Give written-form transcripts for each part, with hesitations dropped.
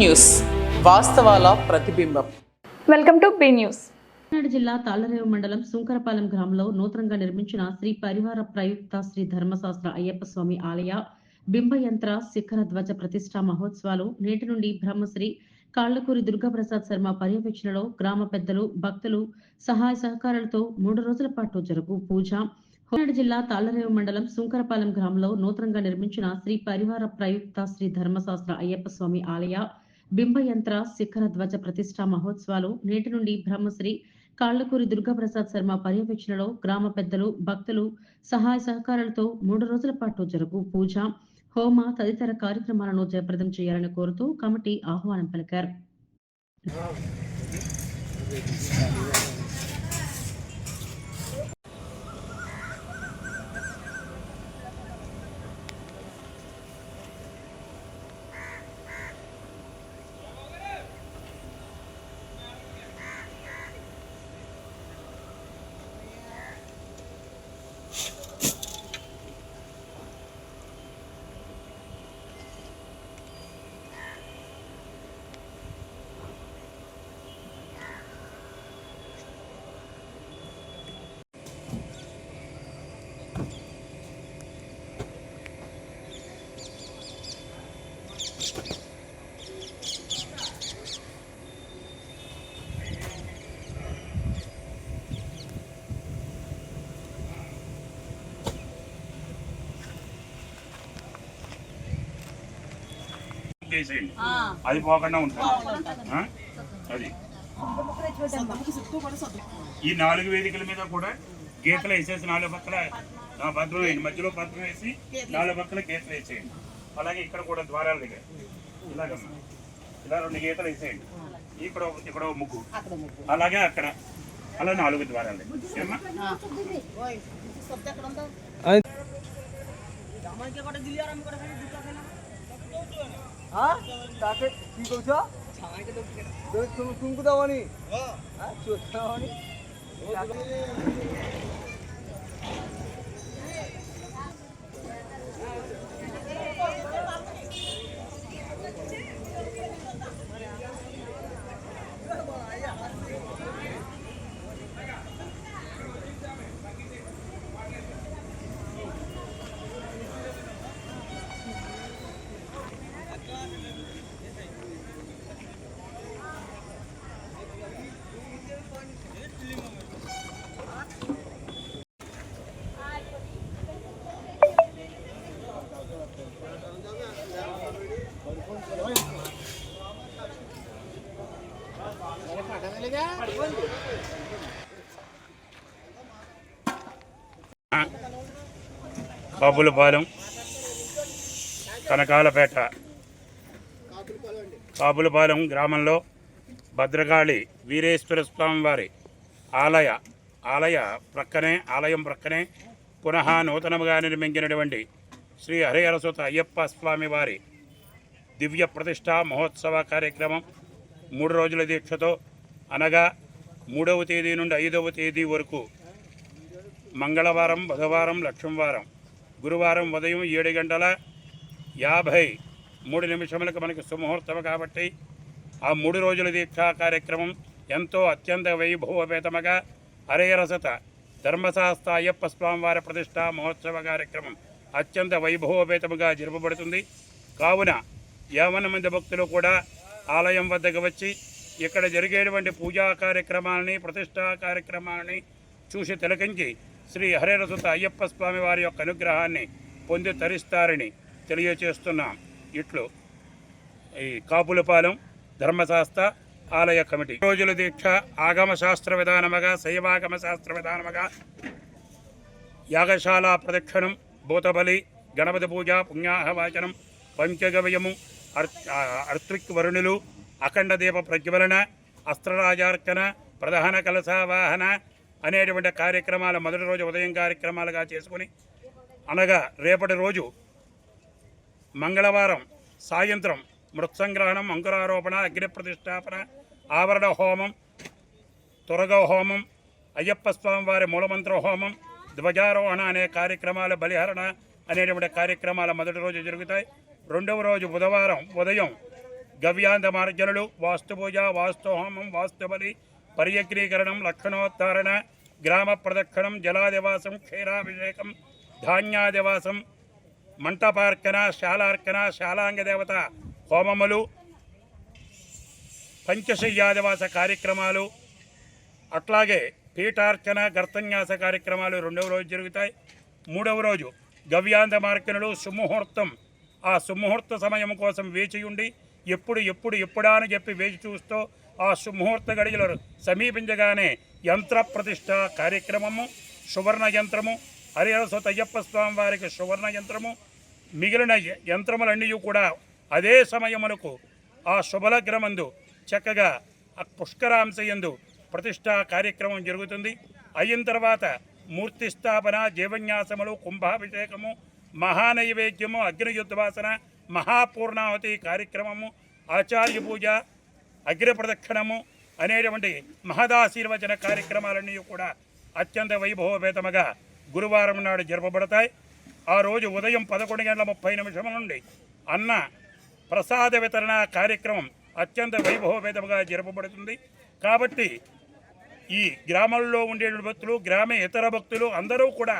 News వాస్తవాల ప్రతిబింబం. Welcome to be news. Kakinada జిల్లా తాళ్లరేవు మండలం సుంకరపాలెం గ్రామంలో నూతనంగా నిర్మించిన శ్రీ పరివార ప్రయుక్త శ్రీ ధర్మశాస్త్ర అయ్యప్ప స్వామి ఆలయ బింబయంత్ర శిఖర ధ్వజ ప్రతిష్టా మహోత్సవాలు నేటి నుండి బ్రహ్మశ్రీ కాళ్లకూరి దుర్గాప్రసాద్ శర్మ పర్యవేక్షణలో గ్రామ పెద్దలు భక్తులు సహాయ సహకారాలతో 3 రోజుల పాటు జరుగు పూజ. కాకినాడ జిల్లా తాళ్లరేవు మండలం సుంకరపాలెం గ్రామంలో నూతనంగా నిర్మించిన శ్రీ పరివార ప్రయుక్త శ్రీ ధర్మశాస్త్ర అయ్యప్ప స్వామి ఆలయ బింబయంత్ర శిఖర ధ్వజ ప్రతిష్టా మహోత్సవాలు నేటి నుండి బ్రహ్మశ్రీ కాళ్లకూరి దుర్గాప్రసాద్ శర్మ పర్యవేక్షణలో గ్రామ పెద్దలు భక్తులు సహాయ సహకారాలతో 3 రోజుల పాటు జరుగు పూజ, హోమ తదితర కార్యక్రమాలను జయప్రదం చేయాలని కోరుతూ కమిటీ ఆహ్వానం పలికారు. అది పోకుండా ఉంటుంది. అది ఈ 4 వేదికల మీద కూడా గీతలు వేసేసి 4 పక్కల భద్రం వేయండి, మధ్యలో భద్రం వేసి 4 పక్కల గీతలు వేసేయండి. అలాగే ఇక్కడ కూడా ద్వారాల దగ్గర ఇలాగమ్మా ఇలా 2 గీతలు వేసేయండి. ఇక్కడ ముగ్గు, అలాగే అక్కడ అలా 4 ద్వారాలు దగ్గర. తుంకుదామని చూస్తామని కాపులపాలెం, కనకాలపేట, కాపులపాలెం గ్రామంలో భద్రకాళి వీరేశ్వర స్వామి వారి ఆలయం ప్రక్కనే పునః నూతనముగా నిర్మించినటువంటి శ్రీ హరిహరసుత అయ్యప్ప స్వామి వారి దివ్య ప్రతిష్టా మహోత్సవ కార్యక్రమం 3 రోజుల దీక్షతో అనగా 3వ తేదీ నుండి 5వ తేదీ వరకు మంగళవారం, బుధవారం, లక్ష్మీవారం, గురువారం ఉదయం 7:53 మనకి సుముహూర్తం కాబట్టి ఆ 3 రోజుల దీక్షా కార్యక్రమం ఎంతో అత్యంత వైభవపేతముగా హరిహరసుత ధర్మశాస్త్ర అయ్యప్ప స్వామివారి ప్రతిష్టా మహోత్సవ కార్యక్రమం అత్యంత వైభవపేతముగా జరపబడుతుంది. కావున 50 మంది భక్తులు కూడా ఆలయం వద్దకు వచ్చి ఇక్కడ జరిగేటువంటి పూజా కార్యక్రమాలని, ప్రతిష్టా కార్యక్రమాలని చూసి తిలకించి శ్రీ హరిహరసుత అయ్యప్ప స్వామి వారి యొక్క అనుగ్రహాన్ని పొంది తరిస్తారని తెలియచేస్తున్నాం. ఇట్లు ఈ కాపులపాలెం ధర్మశాస్త్ర ఆలయ కమిటీ. రోజుల దీక్ష ఆగమ శాస్త్ర విధానముగా, శైవాగమ శాస్త్ర విధానముగా యాగశాల ప్రదక్షిణం, భూతబలి, గణపతి పూజ, పుణ్యాహవాచనం, పంచగవ్యము, అర్త్విక్ వరుణులు, అఖండ దీప ప్రజ్వలన, అస్త్రరాజార్చన, ప్రధాన కలశావాహన అనేటువంటి కార్యక్రమాలు మొదటి రోజు ఉదయం కార్యక్రమాలుగా చేసుకుని, అనగా రేపటి రోజు మంగళవారం సాయంత్రం మృత్సంగ్రహణం, అంకురారోపణ, అగ్ని ప్రతిష్టాపన, ఆవరణ హోమం, తురగ హోమం, అయ్యప్ప స్వామి వారి మూలమంత్ర హోమం, ధ్వజారోహణ అనే కార్యక్రమాలు, బలిహరణ అనేటువంటి కార్యక్రమాలు మొదటి రోజు జరుగుతాయి. రెండవ రోజు బుధవారం ఉదయం గవ్యాంధ మార్జనులు, వాస్తుపూజ, వాస్తుహోమం, వాస్తుబలి, పర్యగ్రీకరణం, లక్షణోత్తారణ, గ్రామ ప్రదక్షిణం, జలాదివాసం, క్షీరాభిషేకం, ధాన్యాదివాసం, మంటపార్చన, శాలార్చన, శాలాంగదేవత హోమములు, పంచశయ్యాదివాస కార్యక్రమాలు, అట్లాగే పీఠార్చన, గర్తన్యాస కార్యక్రమాలు 2వ రోజు జరుగుతాయి. 3వ రోజు గవ్యాంధ మార్కనులు సుముహూర్తం. ఆ సుముహూర్త సమయం కోసం వేచి ఉండి ఎప్పుడా అని చెప్పి వేచి చూస్తూ ఆ సుముహూర్త గడియలు సమీపించగానే యంత్ర ప్రతిష్ట కార్యక్రమము, సువర్ణ యంత్రము, హరిహరసుత అయ్యప్ప స్వామి వారికి సువర్ణ యంత్రము, మిగిలిన యంత్రములన్నీ కూడా అదే సమయమునకు ఆ శుభలగ్నమందు చక్కగా ఆ పుష్కరాంశయందు ప్రతిష్టా కార్యక్రమం జరుగుతుంది. అయిన తర్వాత మూర్తి స్థాపన, జీవన్యాసములు, కుంభాభిషేకము, మహానైవేద్యము, అగ్నియుద్ధవాసన, మహాపూర్ణావతి కార్యక్రమము, ఆచార్య పూజ, అగ్ని ప్రదక్షిణము అనేటువంటి మహదాశీర్వచన కార్యక్రమాలన్నీ కూడా అత్యంత వైభవపేతముగా గురువారం నాడు జరపబడతాయి. ఆ రోజు ఉదయం 11:30 నుండి అన్న ప్రసాద వితరణ కార్యక్రమం అత్యంత వైభవపేతముగా జరపబడుతుంది. కాబట్టి ఈ గ్రామంలో ఉండే భక్తులు, ఇతర భక్తులు అందరూ కూడా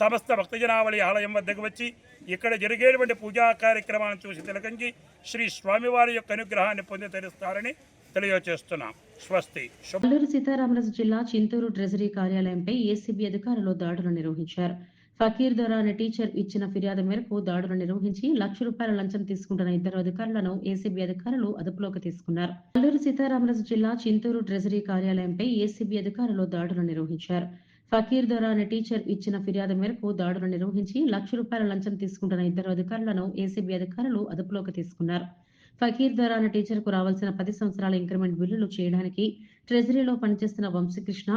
సమస్త భక్తజనావళి ఆలయం వద్దకు వచ్చి ఇక్కడ జరిగేటువంటి పూజా కార్యక్రమాలను చూసి తిలకించి శ్రీ స్వామివారి యొక్క అనుగ్రహాన్ని పొంది తరిస్తారని తెలియజేస్తున్నాం. స్వస్తి. అల్లూరు సీతారామరాజు జిల్లా చింతూరు ట్రెజరీ కార్యాలయంపై ఏసీబీ అధికారులు దాడులు నిర్వహించారు. ఫకీర్ దొర అనే టీచర్ ఇచ్చిన ఫిర్యాదు మేరకు దాడులు నిర్వహించి ₹1,00,000 లంచం తీసుకుంటున్న 2 అధికారులను ఏసీబీ అధికారులు అదుపులోకి తీసుకున్నారు. అల్లూరు సీతారామరాజు జిల్లా చింతూరు ట్రెజరీ కార్యాలయంపై ఏసీబీ అధికారులు దాడులు నిర్వహించారు. ఫకీర్ దొర అనే టీచర్ ఇచ్చిన ఫిర్యాదు మేరకు దాడులు నిర్వహించి ₹1,00,000 లంచం తీసుకుంటున్న 2 అధికారులను ఏసీబీ అధికారులు అదుపులోకి తీసుకున్నారు. ఫకీర్ దొర అనే టీచర్ కు రావాల్సిన 10 సంవత్సరాల ఇంక్రిమెంట్ బిల్లులు చేయడానికి ట్రెజరీలో పనిచేస్తున్న వంశీకృష్ణ,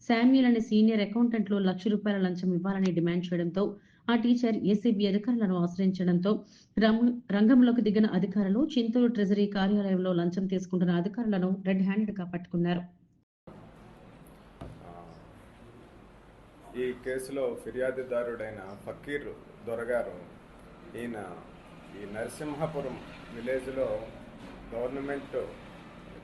శామ్యూల్ అనే సీనియర్ అకౌంటెంట్లు ₹1,00,000 లంచం ఇవ్వాలని డిమాండ్ చేయడంతో ఆ టీచర్ ఏసీబీ అధికారులను ఆశ్రయించడంతో రంగంలోకి దిగిన అధికారులు చింతూరు ట్రెజరీ కార్యాలయంలో లంచం తీసుకుంటున్న అధికారులను రెడ్ హ్యాండెడ్ గా పట్టుకున్నారు. ఈ కేసులో ఫిర్యాదుదారుడైన ఫకీర్ దొరగారు ఈయన ఈ నరసింహపురం విలేజ్లో గవర్నమెంట్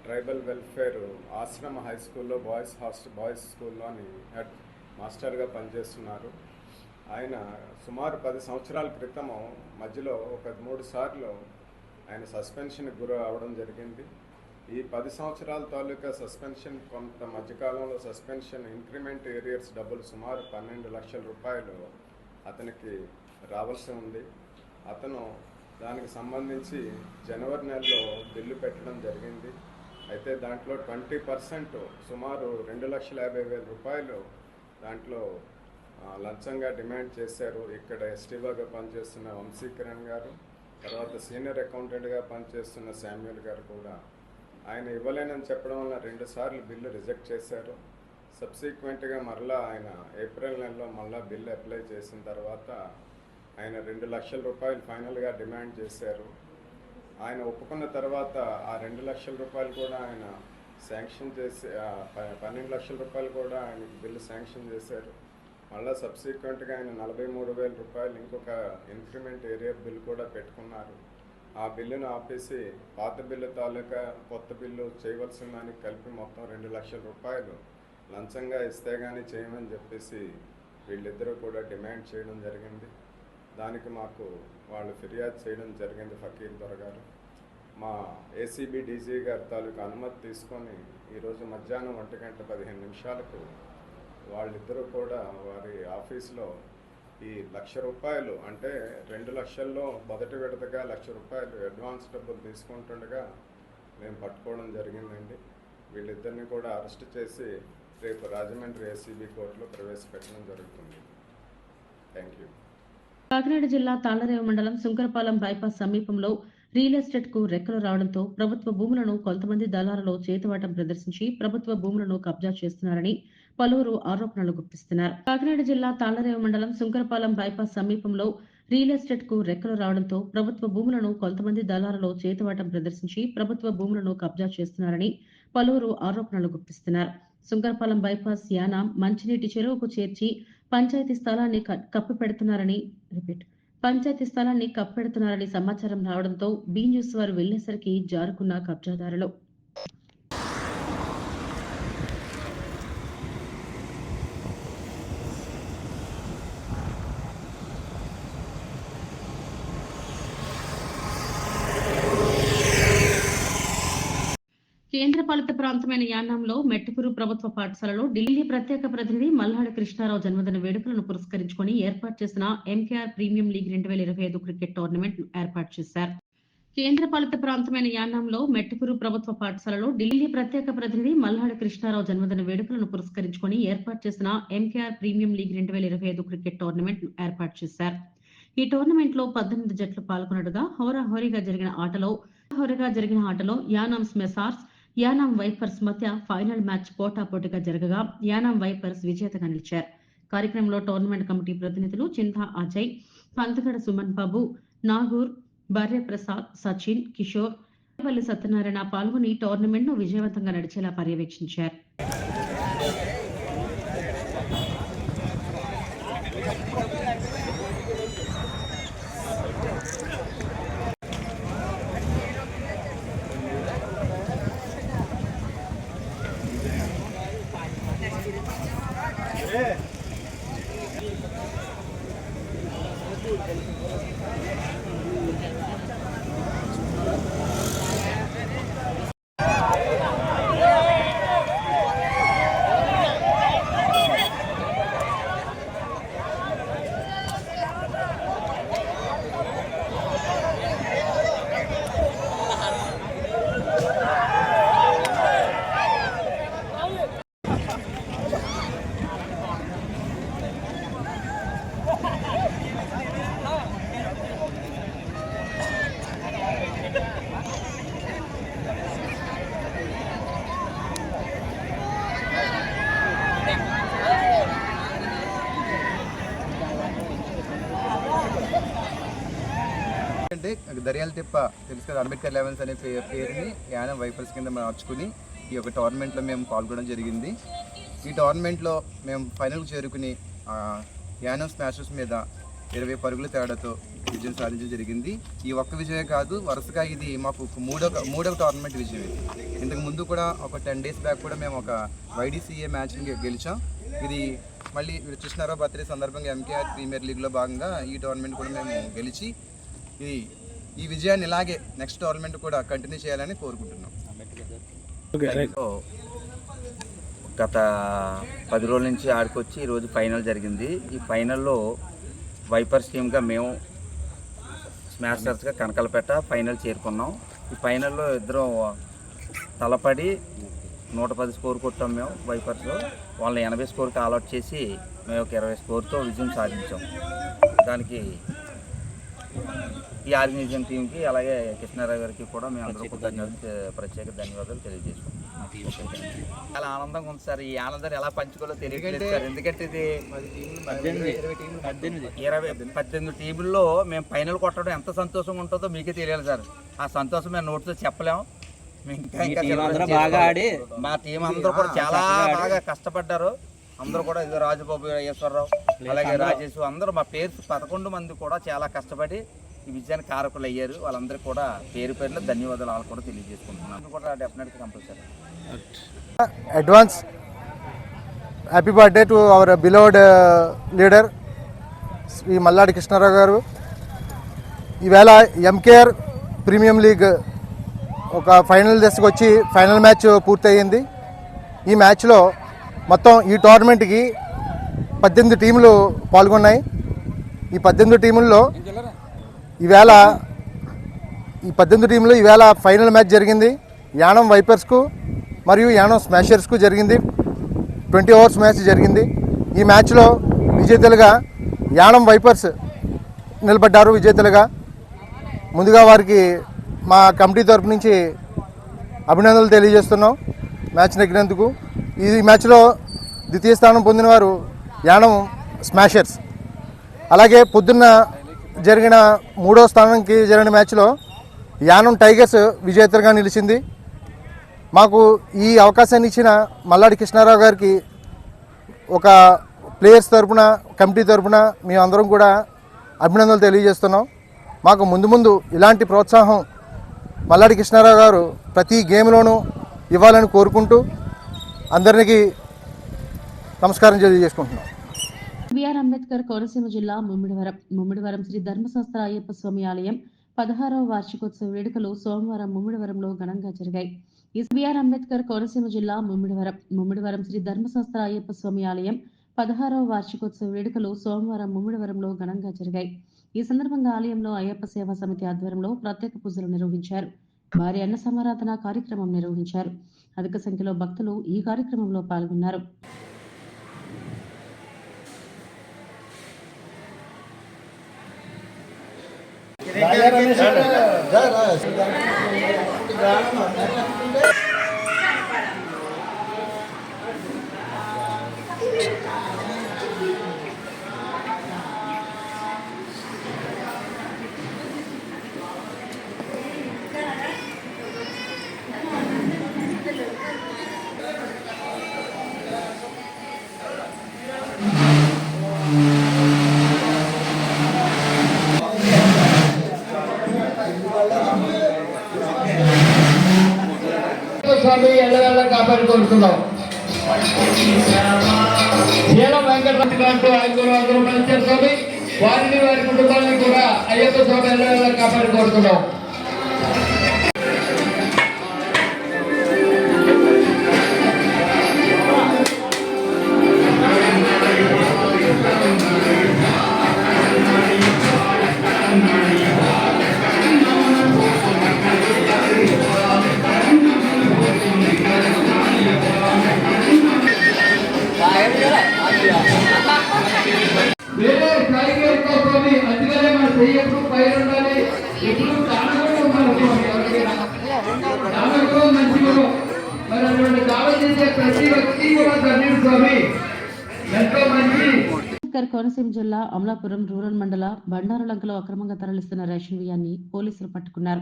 ట్రైబల్ వెల్ఫేర్ ఆశ్రమ హై స్కూల్లో బాయ్స్ స్కూల్లోని హెడ్ మాస్టర్గా పనిచేస్తున్నారు. ఆయన సుమారు 10 సంవత్సరాల క్రితము మధ్యలో ఒక 3 సార్లు ఆయన సస్పెన్షన్కి గురి అవ్వడం జరిగింది. ఈ 10 సంవత్సరాల తాలూకా సస్పెన్షన్, కొంత మధ్యకాలంలో సస్పెన్షన్ ఇంక్రిమెంట్ ఏరియర్స్ డబ్బులు సుమారు ₹12 లక్షల అతనికి రావాల్సి ఉంది. అతను దానికి సంబంధించి జనవరి నెలలో బిల్లు పెట్టడం జరిగింది. అయితే దాంట్లో 20% సుమారు ₹2,50,000 దాంట్లో లంచంగా డిమాండ్ చేశారు. ఇక్కడ ఎస్టీఓగా పనిచేస్తున్న వంశీకరణ్ గారు, తర్వాత సీనియర్ అకౌంటెంట్గా పనిచేస్తున్న శామ్యూల్ గారు కూడా ఆయన ఇవ్వలేనని చెప్పడం వల్ల 2 సార్లు బిల్లు రిజెక్ట్ చేశారు. సబ్సిక్వెంట్గా మరలా ఆయన ఏప్రిల్ నెలలో మళ్ళీ బిల్లు అప్లై చేసిన తర్వాత ఆయన ₹2,00,000 ఫైనల్గా డిమాండ్ చేశారు. ఆయన ఒప్పుకున్న తర్వాత ఆ ₹2,00,000 కూడా ఆయన శాంక్షన్ చేసి ₹12 లక్షల కూడా ఆయనకి బిల్లు శాంక్షన్ చేశారు. మళ్ళీ సబ్సిక్వెంట్గా ఆయన ₹43,000 ఇంకొక ఇంక్రిమెంట్ ఏరియర్ బిల్ కూడా పెట్టుకున్నారు. ఆ బిల్లును ఆపేసి పాత బిల్లు తాలూకా కొత్త బిల్లు చేయవలసిన దానికి కలిపి మొత్తం ₹2,00,000 లంచంగా ఇస్తే కానీ చేయమని చెప్పేసి వీళ్ళిద్దరూ కూడా డిమాండ్ చేయడం జరిగింది. దానికి మాకు వాళ్ళు ఫిర్యాదు చేయడం జరిగింది. ఫకీర్ దొర గారు మా ఏసీబీ డీజీ గారి తాలూకా అనుమతి తీసుకొని ఈరోజు మధ్యాహ్నం 1:15 వాళ్ళిద్దరూ కూడా వారి ఆఫీస్లో ఈ ₹1,00,000 అంటే 2 లక్షల్లో మొదటి విడతగా ₹1,00,000 అడ్వాన్స్ డబ్బులు తీసుకుంటుండగా మేము పట్టుకోవడం జరిగిందండి. వీళ్ళిద్దరిని కూడా అరెస్ట్ చేసి రేపు రాజమండ్రి ఏసీబీ కోర్టులో ప్రవేశపెట్టడం జరుగుతుంది. Thank you. కాకినాడ జిల్లా తాళ్లరేవు మండలం సుంకరపాలెం బైపాస్ సమీపంలో రియల్ ఎస్టేట్ కు రెక్కలు రావడంతో ప్రభుత్వ భూములను కొంతమంది దళారులు చేతివాటం ప్రదర్శించి ప్రభుత్వ భూములను కబ్జా చేస్తున్నారని పలువురు ఆరోపణలు గుప్పిస్తున్నారు. కాకినాడ జిల్లా తాళ్లరేవు మండలం సుంకరపాలెం బైపాస్ సమీపంలో రియల్ ఎస్టేట్ కు రెక్కలు రావడంతో ప్రభుత్వ భూములను కొంతమంది దళారులు చేతివాటం ప్రదర్శించి ప్రభుత్వ భూములను కబ్జా చేస్తున్నారని పలువురు ఆరోపణలు గుప్పిస్తున్నారు. సుంకరపాలెం బైపాస్ యానా మంచినీటి చెరువుకు చేర్చి పంచాయతీ స్థలాన్ని కప్పిపెడుతున్నారని పంచాయతీ స్థలాన్ని కప్పెడుతున్నారని సమాచారం రావడంతో బి న్యూస్ వారు వెళ్లేసరికి జారుకున్న కబ్జాదారులు. కేంద్రపాలిత ప్రాంతమైన యానాంలో మెట్టుకూరు ప్రభుత్వ పాఠశాలలో ఢిల్లీ ప్రత్యేక ప్రతినిధి మల్లాడి కృష్ణారావు జన్మదిన వేడుకలను పురస్కరించుకుని ఏర్పాటు చేసిన MKR premier league 2025 cricket tournament ఏర్పాటు చేశారు. కేంద్రపాలిత ప్రాంతమైన యానాంలో మెట్టుకూరు ప్రభుత్వ పాఠశాలలో ఢిల్లీ ప్రత్యేక ప్రతినిధి మల్లాడి కృష్ణారావు జన్మదిన వేడుకలను పురస్కరించుకుని ఏర్పాటు చేసిన MKR premier league 2025 cricket tournament ఏర్పాటు చేశారు. ఈ టోర్నమెంట్ లో 18 జట్లు పాల్గొనగా హోరాహోరీగా జరిగిన ఆటలో యానాం స్మెసార్స్ యానాం వైపర్స్ మధ్య ఫైనల్ మ్యాచ్ పోటాపోటీగా జరగగా యానాం వైపర్స్ విజేతగా నిలిచారు. కార్యక్రమంలో టోర్నమెంట్ కమిటీ ప్రతినిధులు చింతా అజయ్, పంతగడ సుమన్ బాబు, నాగూర్, బర్రె ప్రసాద్, సచిన్, కిషోర్, పల్లి సత్యనారాయణ పాల్గొని టోర్నమెంట్ ను విజయవంతంగా నడిచేలా పర్యవేక్షించారు. దర్యాల తిప్ప తెలుసు కదా, అంబేద్కర్ లెవెన్స్ అనే పేరుని యానం వైపర్స్ కింద మార్చుకుని ఈ యొక్క టోర్నమెంట్లో మేము పాల్గొనడం జరిగింది. ఈ టోర్నమెంట్లో మేము ఫైనల్కి చేరుకుని యానం స్మాషర్స్ మీద 20 పరుగుల తేడాతో విజయం సాధించడం జరిగింది. ఈ ఒక్క విజయమే కాదు, వరుసగా ఇది మాకు మూడవ టోర్నమెంట్ విజయం. ఇంతకు ముందు కూడా ఒక 10 days బ్యాక్ కూడా మేము ఒక YDCA మ్యాచ్ని గెలిచాం. ఇది మళ్ళీ కృష్ణారావు బర్త్డే సందర్భంగా ఎంకేఆర్ ప్రీమియర్ లీగ్లో భాగంగా ఈ టోర్నమెంట్ కూడా మేము గెలిచి ఈ విజయాన్ని ఇలాగే నెక్స్ట్ టోర్నమెంట్ కూడా కంటిన్యూ చేయాలని కోరుకుంటున్నాం. గత 10 రోజుల నుంచి ఆడుకొచ్చి ఈరోజు ఫైనల్ జరిగింది. ఈ ఫైనల్లో వైపర్స్ టీమ్గా మేము స్మాషర్స్గా కనకలపేట ఫైనల్ చేరుకున్నాం. ఈ ఫైనల్లో ఇద్దరం తలపడి 110 స్కోర్ కొట్టాం మేము వైపర్స్లో. వాళ్ళని 80 స్కోర్కి ఆల్అౌట్ చేసి మేము ఒక 20 స్కోర్తో విజయం సాధించాం. దానికి ఈ ఆర్గనైజేషన్ టీంకి అలాగే కృష్ణారావు గారికి కూడా మేము అందరూ ప్రత్యేక ధన్యవాదాలు తెలియజేసుకుంటాం. చాలా ఆనందంగా ఉంది సార్. ఈ ఆనందాన్ని ఎలా పంచుకోవాలో తెలియట్లేదు సార్. ఎందుకంటే ఇది 18 టీముల్లో మేము ఫైనల్ కొట్టడం ఎంత సంతోషంగా ఉంటుందో మీకే తెలియాలి సార్. ఆ సంతోషం మేము నోటితో చెప్పలేము. మా టీం అందరూ కూడా చాలా బాగా కష్టపడ్డారు. అందరూ కూడా ఇది రాజబాబు, ఈశ్వరరావు, అలాగే రాజేష్ అందరూ మా పేరు 11 మంది కూడా చాలా కష్టపడి ఈ విజయానికి కారకులు అయ్యారు. వాళ్ళందరికీ కూడా పేరు పేరులో ధన్యవాదాలు వాళ్ళు కూడా తెలియజేసుకుంటున్నాను. కూడా డెఫినెట్గా compulsory. Advance happy birthday to our beloved leader Shri Malladi Krishnarao garu. ఈవేళ ఎంకేఆర్ ప్రీమియం లీగ్ ఒక ఫైనల్ దశకు వచ్చి ఫైనల్ మ్యాచ్ పూర్తయింది. ఈ మ్యాచ్లో మొత్తం ఈ టోర్నమెంట్కి 18 టీములు పాల్గొన్నాయి. ఈ 18 టీముల్లో ఈవేళ ఫైనల్ మ్యాచ్ జరిగింది. యానం వైపర్స్కు మరియు యానం స్మాషర్స్కు జరిగింది. 20 ఓవర్స్ మ్యాచ్ జరిగింది. ఈ మ్యాచ్లో విజేతలుగా యానం వైపర్స్ నిలబడ్డారు విజేతలుగా. ముందుగా వారికి మా కమిటీ తరపు నుంచి అభినందనలు తెలియజేస్తున్నాం మ్యాచ్ నెగ్గినందుకు. ఈ మ్యాచ్లో ద్వితీయ స్థానం పొందిన వారు యానం స్మాషర్స్. అలాగే పొద్దున్న జరిగిన 3వ స్థానానికి జరిగిన మ్యాచ్లో యానం టైగర్స్ విజేతలుగా నిలిచింది. మాకు ఈ అవకాశాన్ని ఇచ్చిన మల్లాడి కృష్ణారావు గారికి ఒక ప్లేయర్స్ తరపున, కమిటీ తరపున మేమందరం కూడా అభినందనలు తెలియజేస్తున్నాం. మాకు ముందు ముందు ఇలాంటి ప్రోత్సాహం మల్లాడి కృష్ణారావు గారు ప్రతి గేమ్లోనూ ఇవ్వాలని కోరుకుంటూ అందరికీ నమస్కారం తెలియజేసుకుంటున్నాం. బిఆర్ అంబేద్కర్ కోనసీమ జిల్లా ముమ్మిడివరం శ్రీ ధర్మశాస్త్ర అయ్యప్ప స్వామి ఆలయం 16వ వార్షికోత్సవ వేడుకలు సోమవారం ముమ్మిడివరంలో ఘనంగా జరిగాయి. ఈ బిఆర్ అంబేద్కర్ కోనసీమ జిల్లా ముమ్మిడివరం శ్రీ ధర్మశాస్త్ర అయ్యప్ప స్వామి ఆలయం 16వ వార్షికోత్సవ వేడుకలు సోమవారం ముమ్మిడివరంలో ఘనంగా జరిగాయి. ఈ సందర్భంగా ఆలయంలో అయ్యప్ప సేవా సమితి ఆధ్వర్యంలో ప్రత్యేక పూజలు నిర్వహించారు. భారీ అన్న సమారాధన కార్యక్రమం నిర్వహించారు. అధిక సంఖ్యలో భక్తులు ఈ కార్యక్రమంలో పాల్గొన్నారు. స్వామి ఎల్లవెల్ల కాపాడి కోరుతున్నాం. శీలం వెంకటరమణ గారు అందరూ పనిచేస్తుంది. వారిని వారి కుటుంబాన్ని కూడా అయ్యప్ప స్వామి ఎల్లవెల్ల కాపాడి కోరుతున్నాం. వేరే స్థాయికి స్వామి అందుకనే మన చెయ్యి ఎప్పుడు పైన ఉండాలి. ఎప్పుడు దానగుణం ఉండాలి స్వామి. ఎవరికైనా దానగుణం మంచి గుణం. మరి అటువంటి దానం చేసే ప్రతి వ్యక్తి కూడా ధన్యుడు స్వామి. ఎంతో మంచి కోనసీమ జిల్లా అమలాపురం రూరల్ మండల బండారులంకలో అక్రమంగా తరలిస్తున్న రేషన్ బియ్యాన్ని పోలీసులు పట్టుకున్నారు.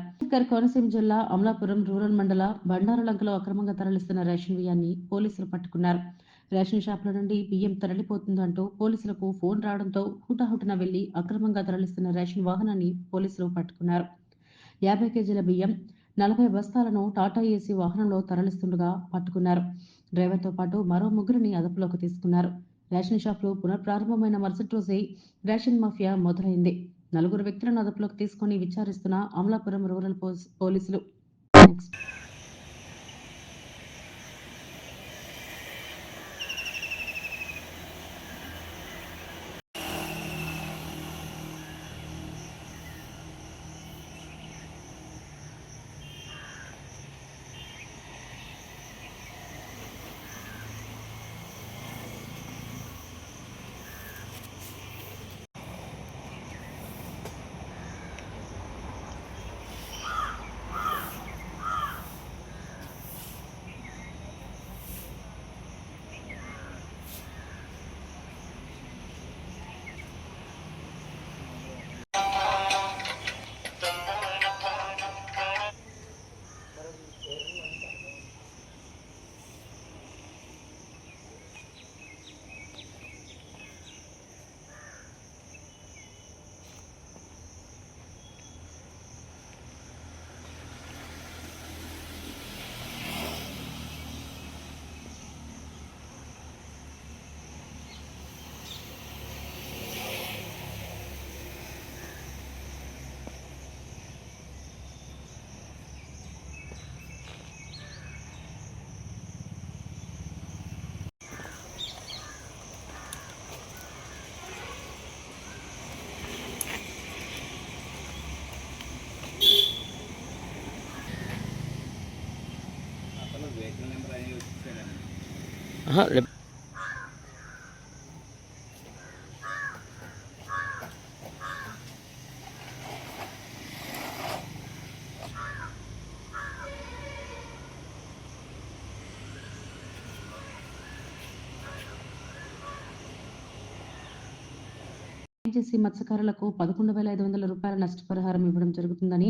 కోనసీమ జిల్లా అమలాపురం రూరల్ మండల బండారులంకలో అక్రమంగా తరలిస్తున్న రేషన్ బియ్యాన్ని పోలీసులు పట్టుకున్నారు. రేషన్ షాపుల నుండి బియ్యం తరలిపోతుందంటూ పోలీసులకు ఫోన్ రావడంతో హుటాహుటిన వెళ్లి అక్రమంగా తరలిస్తున్న రేషన్ వాహనాన్ని పోలీసులు పట్టుకున్నారు. 50 కేజీల బియ్యం 40 బస్తాలను టాటా ఏసీ వాహనంలో తరలిస్తుండగా పట్టుకున్నారు. డ్రైవర్తో పాటు మరో 3 అదుపులోకి తీసుకున్నారు. రేషన్ షాపులు పునఃప్రారంభమైన మరుసటి రోజే రేషన్ మాఫియా మొదలైంది. 4 వ్యక్తులను అదుపులోకి తీసుకుని విచారిస్తున్న అమలాపురం రూరల్ పోలీసులు. చేసి మత్స్యకారులకు 11,500 రూపాయల నష్టపరిహారం ఇవ్వడం జరుగుతుందని,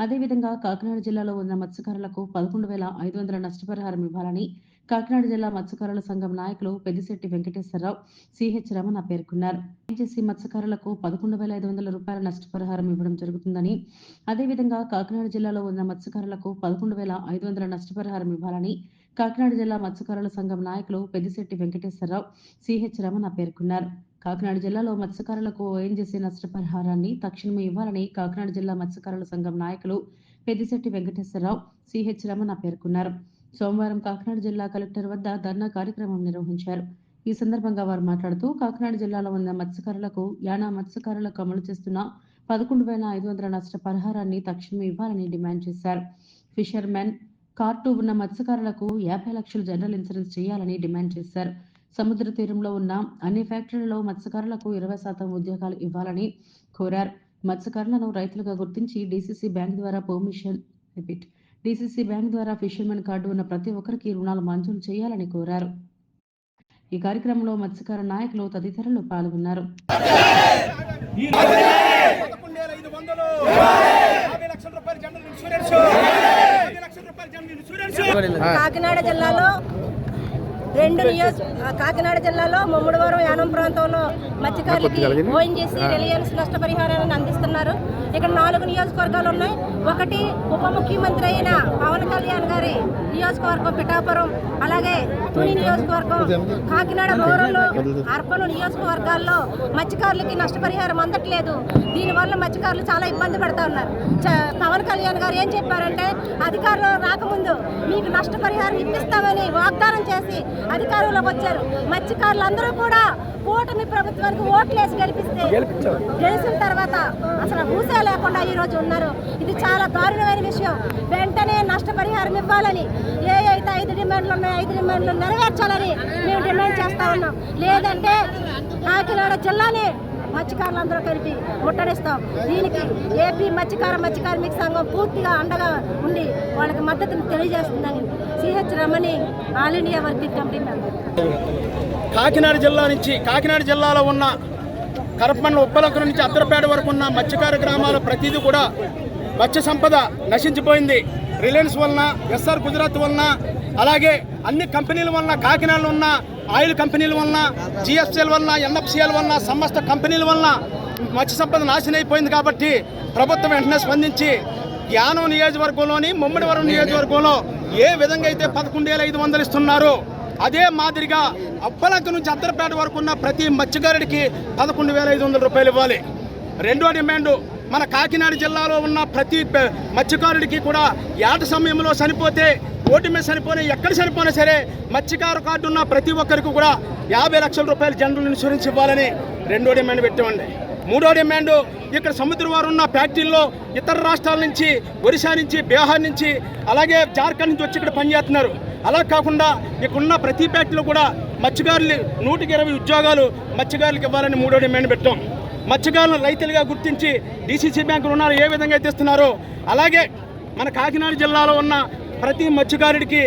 అదేవిధంగా కాకినాడ జిల్లాలో ఉన్న మత్స్యకారులకు 11,500 నష్టపరిహారం ఇవ్వాలని కాకినాడ జిల్లా మత్స్యకారుల సంఘం నాయకులు పెద్దిశెట్టి వెంకటేశ్వరరావు, సిహెచ్ రమణ పేర్కొన్నారు. ఓఎన్జీసీ మత్స్యకారులకు 11,500 రూపాయల నష్టపరిహారం ఇవ్వడం జరుగుతుందని, అదేవిధంగా కాకినాడ జిల్లాలో ఉన్న మత్స్యకారులకు 11,500 నష్టపరిహారం ఇవ్వాలని కాకినాడ జిల్లా మత్స్యకారుల సంఘం నాయకులు పెద్దిశెట్టి వెంకటేశ్వరరావు, సిహెచ్ రమణ పేర్కొన్నారు. కాకినాడ జిల్లాలో మత్స్యకారులకు ఓఎన్జీసీ నష్టపరిహారాన్ని తక్షణమే ఇవ్వాలని కాకినాడ జిల్లా మత్స్యకారుల సంఘం నాయకులు పెద్దిశెట్టి వెంకటేశ్వరరావు, సిహెచ్ రమణ పేర్కొన్నారు. సోమవారం కాకినాడ జిల్లా కలెక్టర్ వద్ద ధర్నా కార్యక్రమం నిర్వహించారు. ఈ సందర్భంగా వారు మాట్లాడుతూ కాకినాడ జిల్లాలో ఉన్న మత్స్యకారులకు యానా మత్స్యకారులకు అమలు చేస్తున్న 11,500 నష్టపరిహారాన్ని తక్షణమే ఇవ్వాలని డిమాండ్ చేశారు. ఫిషర్మెన్ కార్టు ఉన్న మత్స్యకారులకు 50 లక్షల జనరల్ ఇన్సూరెన్స్ చేయాలని డిమాండ్ చేశారు. సముద్ర తీరంలో ఉన్న అన్ని ఫ్యాక్టరీలలో మత్స్యకారులకు 20% ఉద్యోగాలు ఇవ్వాలని కోరారు. మత్స్యకారులను రైతులుగా గుర్తించి డీసీసీ బ్యాంక్ ద్వారా ఫిషర్మెన్ కార్డు ఉన్న ప్రతి ఒక్కరికి రుణాలు మంజూరు చేయాలని కోరారు. ఈ కార్యక్రమంలో మత్స్యకార నాయకులు తదితరులు పాల్గొన్నారు. కాకినాడ జిల్లాలో ముమ్మడివరం యానం ప్రాంతంలో మత్స్యకారులకి ఓఎన్జీసీ రిలయన్స్ నష్టపరిహారాన్ని అందిస్తున్నారు. ఇక్కడ 4 నియోజకవర్గాలు ఉన్నాయి. ఒకటి ఉప ముఖ్యమంత్రి అయిన పవన్ కళ్యాణ్ గారి నియోజకవర్గం పిఠాపురం, అలాగే తుని నియోజకవర్గం, కాకినాడ రూరల్, అర్బన్ నియోజకవర్గాల్లో మత్స్యకారులకి నష్టపరిహారం అందట్లేదు. దీనివల్ల మత్స్యకారులు చాలా ఇబ్బంది పడుతూ ఉన్నారు. పవన్ కళ్యాణ్ గారు ఏం చెప్పారంటే, అధికారులు రాకముందు మీకు నష్టపరిహారం ఇప్పిస్తామని వాగ్దానం చేసి అధికారంలోకి వచ్చారు. మత్స్యకారులందరూ కూడా కూటమి ప్రభుత్వానికి ఓట్లేసి గెలిచిన తర్వాత అసలు ఊసే లేకుండా ఈ రోజు ఉన్నారు. ఇది చాలా దారుణమైన విషయం. వెంటనే నష్టపరిహారం ఇవ్వాలని, ఏ అయితే 5 డిమాండ్లు ఉన్నాయో 5 డిమాండ్లు నెరవేర్చాలని మేము డిమాండ్ చేస్తా ఉన్నాం. లేదంటే కాకినాడ జిల్లాని మత్స్యకారులందరూ కలిపి ముట్టడిస్తాం. దీనికి ఏపీ మత్స్యకార్మిక సంఘం పూర్తిగా అండగా ఉండి వాళ్ళకి మద్దతును తెలియజేస్తుందని CH Ramani, all India working committee member. Kakinada జిల్లాలో ఉన్న కరపమండలం ఉప్పలంక నుంచి అత్తరపేట వరకు ఉన్న మత్స్యకార గ్రామాల ప్రతిదీ కూడా మత్స్య సంపద నశించిపోయింది. రిలయన్స్ వలన, ఎస్ఆర్ గుజరాత్ వలన, అలాగే అన్ని కంపెనీల వలన, కాకినాడలో ఉన్న ఆయిల్ కంపెనీల వలన, జిఎఫ్సిఎల్ వలన, ఎన్ఎఫ్సిఎల్ వలన, సమస్త కంపెనీల వలన మత్స్య సంపద నాశనం అయిపోయింది. కాబట్టి ప్రభుత్వం వెంటనే స్పందించి యానం నియోజకవర్గంలోని ముమ్మడివరం నియోజకవర్గంలో ఏ విధంగా అయితే 11,500 ఇస్తున్నారో అదే మాదిరిగా అప్పలంక నుంచి అత్తరపేట వరకు ఉన్న ప్రతి మత్స్యకారుడికి 11,500 రూపాయలు ఇవ్వాలి. రెండో డిమాండ్, మన కాకినాడ జిల్లాలో ఉన్న ప్రతి మత్స్యకారుడికి కూడా ఏట సమయంలో చనిపోతే, ఓటు మీద చనిపోయినా, ఎక్కడ చనిపోయినా సరే మత్స్యకారు కార్డు ఉన్న ప్రతి ఒక్కరికి కూడా 50 లక్షల రూపాయలు జనరల్ ఇన్సూరెన్స్ ఇవ్వాలని రెండో డిమాండ్ పెట్టామండి. మూడో డిమాండ్, ఇక్కడ సముద్రం వారు ఉన్న ఫ్యాక్టరీల్లో ఇతర రాష్ట్రాల నుంచి, ఒరిస్సా నుంచి, బీహార్ నుంచి, అలాగే జార్ఖండ్ నుంచి వచ్చి ఇక్కడ పనిచేస్తున్నారు. అలా కాకుండా ఇక్కడున్న ప్రతి ఫ్యాక్టరీలో కూడా మత్స్యకారులు 120 ఉద్యోగాలు మత్స్యకారులకు ఇవ్వాలని మూడో డిమాండ్ పెట్టాం. మత్స్యకారులను రైతులుగా గుర్తించి డీసీసీ బ్యాంకు రుణాలు ఏ విధంగా అయితే ఇస్తున్నారో అలాగే మన కాకినాడ జిల్లాలో ఉన్న ప్రతి మత్స్యకారుడికి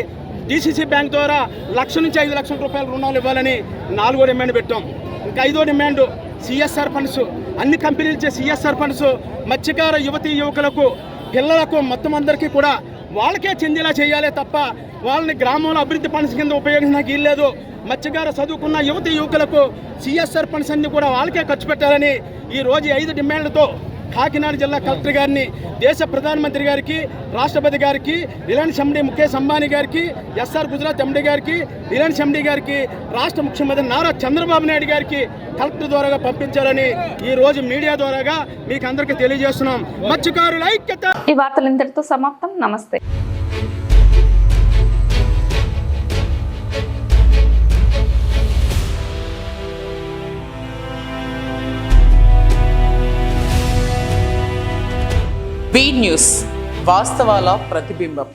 డీసీసీ బ్యాంక్ ద్వారా 1,00,000 నుంచి 5 లక్షల రూపాయల రుణాలు ఇవ్వాలని 4వ డిమాండ్ పెట్టాం. ఇంకా 5వ డిమాండ్, సిఎస్ఆర్ ఫండ్స్, అన్ని కంపెనీలు ఇచ్చే సిఎస్ఆర్ ఫండ్స్ మత్స్యకార యువతీ యువకులకు, పిల్లలకు, మొత్తం అందరికీ కూడా వాళ్ళకే చెందేలా చేయాలి తప్ప వాళ్ళని గ్రామంలో అభివృద్ధి ఫండ్స్ కింద ఉపయోగించడానికి వీల్లేదు. మత్స్యకార చదువుకున్న యువతీ యువకులకు సిఎస్ఆర్ ఫండ్స్ అన్ని కూడా వాళ్ళకే ఖర్చు పెట్టాలని ఈరోజు 5 డిమాండ్లతో కాకినాడ జిల్లా కలెక్టర్ గారిని, దేశ ప్రధానమంత్రి గారికి, రాష్ట్రపతి గారికి, రిలయన్స్ ఎండీ ముఖేష్ అంబానీ గారికి, ఎస్ఆర్ గుజరాత్ ఎండీ గారికి, రిలయన్స్ ఎండీ గారికి, రాష్ట్ర ముఖ్యమంత్రి నారా చంద్రబాబు నాయుడు గారికి కలెక్టర్ ద్వారాగా పంపించాలని ఈ రోజు మీడియా ద్వారాగా మీకు అందరికీ తెలియజేస్తున్నాం. మత్స్యకారుల ఐక్యత. ఈ వార్తలు ఇంతటితో సమాప్తం. నమస్తే. బీ న్యూస్, వాస్తవాల ప్రతిబింబం.